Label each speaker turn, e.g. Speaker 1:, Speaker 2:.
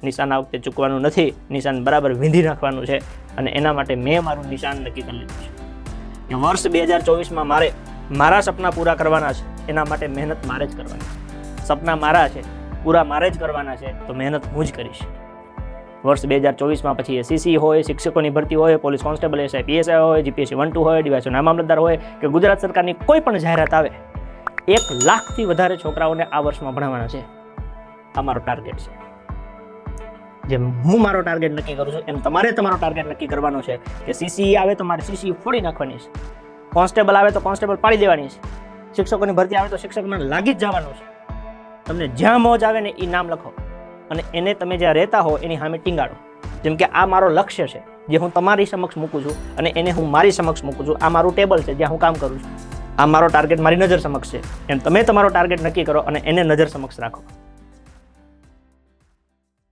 Speaker 1: નિશાન આ વખતે ચૂકવાનું નથી, નિશાન બરાબર વીંધી નાખવાનું છે અને એના માટે મેં મારું નિશાન નક્કી કરી લીધું છે કે વર્ષ 2024માં મારે મારા સપના પૂરા કરવાના છે, એના માટે મહેનત મારે જ કરવાની છે. સપના મારા છે, પૂરા મારે જ કરવાના છે, તો મહેનત હું જ કરીશ. વર્ષ 2024માં પછી એસસીસી હોય, શિક્ષકોની ભરતી હોય, પોલીસ કોન્સ્ટેબલ, એસઆઈ પીએસઆઈ હોય, જીપીએસસી 1-2 હોય, ડીવાયસો નાયબ મામલતદાર હોય કે ગુજરાત સરકારની કોઈ પણ જાહેરાત આવે, 1 લાખથી વધારે છોકરાઓને આ વર્ષમાં ભણાવવાના છે. આ મારો ટાર્ગેટ છે. જેમ હું મારો ટાર્ગેટ નક્કી કરું છું એમ તમારે તમારો ટાર્ગેટ નક્કી કરવાનો છે કે સીસી આવે તો મારે સીસી ફોડી નાખવાની છે, કોન્સ્ટેબલ આવે તો કોન્સ્ટેબલ પાડી દેવાની છે, શિક્ષકોની ભરતી આવે તો શિક્ષકમાં લાગી જ જવાનું છે. તમને જ્યાં મોજ આવે ને એ નામ લખો અને એને તમે જ્યાં રહેતા હો એની સામે ટીંગાડો. જેમ કે આ મારો લક્ષ્ય છે જે હું તમારી સમક્ષ મૂકું છું અને એને હું મારી સમક્ષ મૂકું છું. આ મારું ટેબલ છે જ્યાં હું કામ કરું છું. આ મારો ટાર્ગેટ મારી નજર સમક્ષ છે. એમ તમે તમારો ટાર્ગેટ નક્કી કરો અને એને નજર સમક્ષ રાખો.